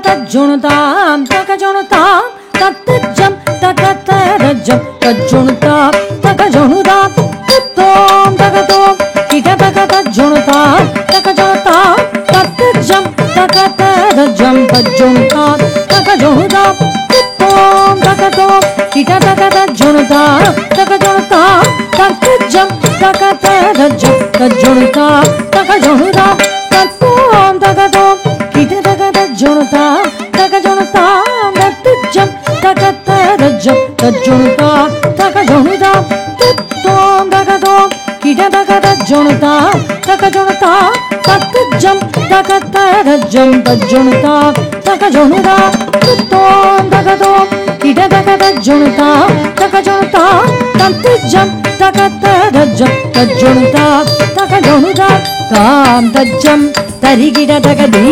தஜ்ஜுணுதாம் தகஜுணுதாம் தத்தஜம் தகதரஜம் தஜ்ஜுணுதாம் தகஜுணுதாம் தத்தோம் தகதோம் கிட தகதஜ்ஜுணுதாம் தகஜுணுதாம் தத்தஜம் தகதரஜம் தஜ்ஜுணுதாம் தகஜுணுதாம் தத்தோம் தகதோம் கிட தகதஜ்ஜுணுதாம் தகஜுணுதாம் தத்தஜம் தகதரஜம் தஜ்ஜுணுதாம் தகஜுணுதாம் தத்தோம் தகதோம் கிட தகதஜ்ஜுணுதாம் தகஜுணுதாம் தத்தஜம் தகதரஜம் தஜ்ஜுணுதாம் தகஜுணுதாம் தத்தோம் தகதோம் கிட தகதஜ்ஜுணுதாம் தகஜுணுதாம் தத்தஜம் தகதரஜம் தஜ்ஜுணுதாம் தகஜுணுதாம் தத்தோம் தகதோம் கிட தகதஜ்ஜுணுதாம் தகஜுணுதாம் தத்தஜம் தகதரஜம் தஜ்ஜுணுதாம் தகஜுணுதாம் தாம் தஜ்ஜம் தரிகிட தகதி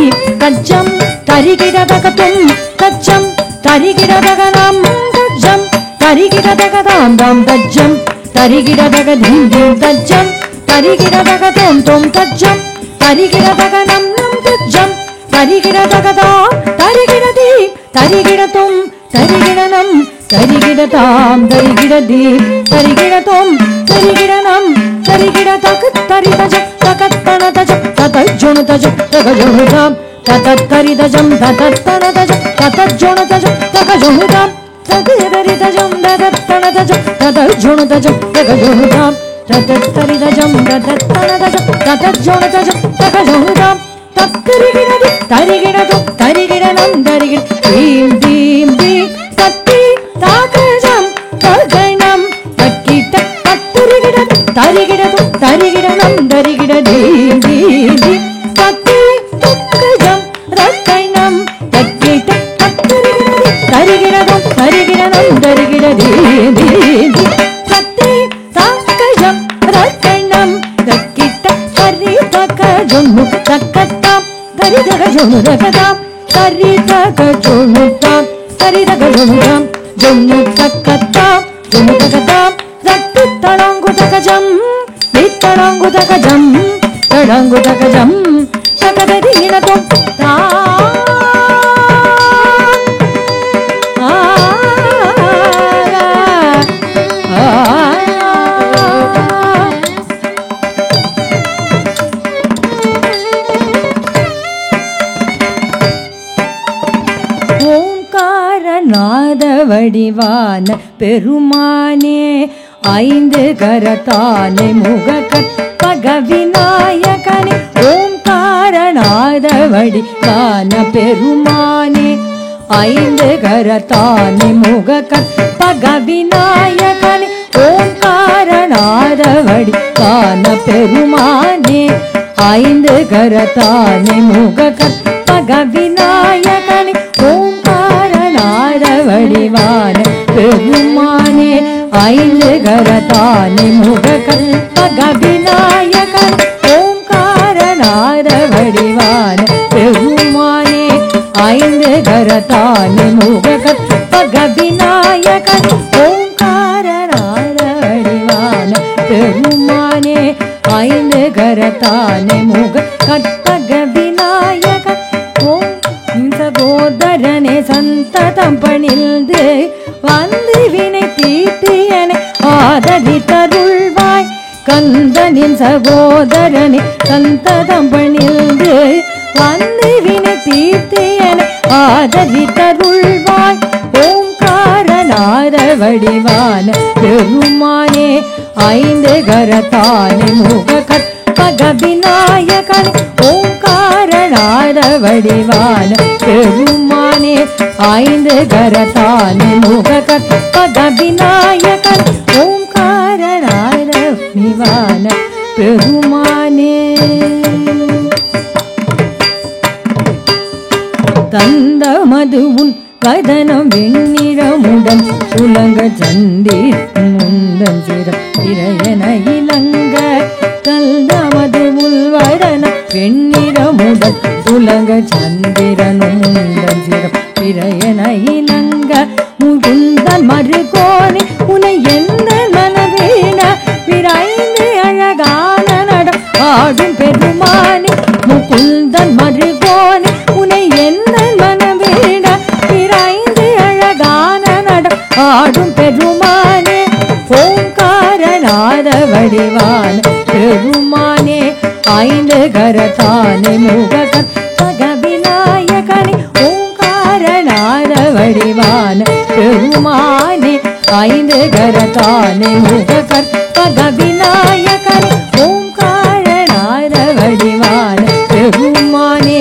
தஜ்ஜம் தரிகிட தகதும் தஜ்ஜம் தரிகிட தகனம் தஜ்ஜம் தரிகிட தகதாம் தாம் தஜ்ஜம் தரிகிட தகதீம் தீம் தஜ்ஜம் தரிகிட தகதோம் தோம் தஜ்ஜம் தரிகிட தகனம் நம் தஜ்ஜம் தரிகிட தகதாம் தரிகிட தீம் தரிகிட தொம் தரிகிட நம் தரிகிட தாம் தரிகிட தீம் தரிகிட தொம் தரிகிட நம் தரிகிட தகு தரி தஜம் தகத்தன தஜம் ததஜ்ஜுணு தஜம் தகஜுணுதாம் ததத்தரி தஜம் ததத்தன தஜம் ததஜ்ஜுணு தஜம் தகஜுணுதாம் ததரி தஜம் ததத்தன தஜம் ததஜ்ஜுணு தஜம் தகஜுணுதாம் ததத்தரி தஜம் ததத்தன தஜம் ததஜ்ஜுணு தஜம் தகஜுணுதாம் தத்தரிகிடதி தரிகிடதும் தரிகிடனம் தரிகிட தீம் தீம் தீம் தத்தி தாகஜம் ககணம் தக்கிட்ட தத்தரிகிடது தரிகிடதும் தரிகிடனம் தரிகிட தீம் தீம் தீம் தத்தி துக்கஜம் ரக்கணம் தக்கிட்ட தத்தரிகிடதி தரிகிடதும் தரிகிடனம் தரிகிட தீம் தீம் தீம் தத்தி தாகஜம் ரக்கணம் தக்கிட்ட தரி தகஜம் தக்கத்தாம் தரி தகஜொனு தகதாம் தரி தகஜொனுதாம் தரி தகஜொனுதாம் ஜொன்னு தக்கத்தாம் ஜொன்னு தகதாம் ரத்து தடங்கு தகஜம் தடங்கு தகஜம் தடங்கு தகஜம் தகதரி இனதொம் தா ஓங்காரநாத வடிவான பெருமானே ஐந்து கரத்தானே முககற்பக விநாயகனே ஓங்காரநாத வடிவான பெருமானே ஐந்து கரத்தானே முககற்பக விநாயகனே ஓங்காரநாத வடிவான பெருமானே ஐந்து கரத்தானே முககற்பக விநாயகனே ஓங்காரநாத வடிவான பெருமானே ஐந்து கரத்தானே முககற்பக விநாயகன் ஓங்காரநாத வடிவான பெருமானே ஐந்து கரத்தானே முககற்பக விநாயகன் ஓங்காரநாத வடிவான பெருமானே ஐந்து கரத்தானே முககற்பக விநாயகன் ஓம் சகோதரனே சந்ததம் பணிந்து வந்து வினை தீட்டியனை ஆதரித்தருள்வாய் கந்தனின் சகோதரனே சந்ததம் பணிந்து வந்து வினை தீட்டியனை ஆதரித்தருள்வாய் ஓங்காரநாத வடிவான பெருமானே ஐந்து கரத்தானே முககற்பக விநாயகன் ஓங்காரநாத வடிவான பெருமானே ஐந்து கரத்தானே முககற்பக விநாயகன் ஓங்காரநாத வடிவான பெருமானே தந்த மது உன் கதனம் வெண்ணிறமுடன் உலங்க சந்தி முந்தன் சிற இறையன இலங்க தந்தமது உள்வதன வெண்ணிறமுடன் உலங்க சந்திரனும் முந்தன் சிறம் இறையன இலங்க முகுந்தன் மறுகோணி உனை எந்த மனவேன விரைந்து அழகான நடம் ஆடும் பெருமானி முகுந்தன் மறுகோணி உனை எந்த மனவே பெருமானே ஓங்காரநாத வடிவான பெருமானே ஐந்து கரத்தானே முககர் பகவிநாயகனே ஓங்காரநாத வடிவான பெருமானே ஐந்து கரத்தானே முககர் பகவிநாயகனே ஓங்காரநாத வடிவான பெருமானே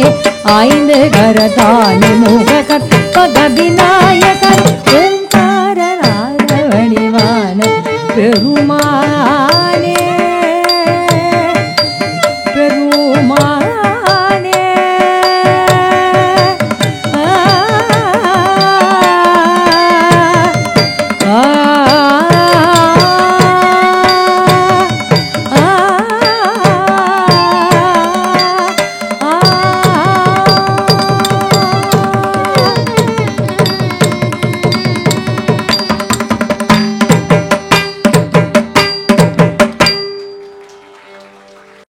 ஐந்து கரத்தானே முககர் பகவிநாயகனே ஓங்காரநாத வடிவான பெருமானே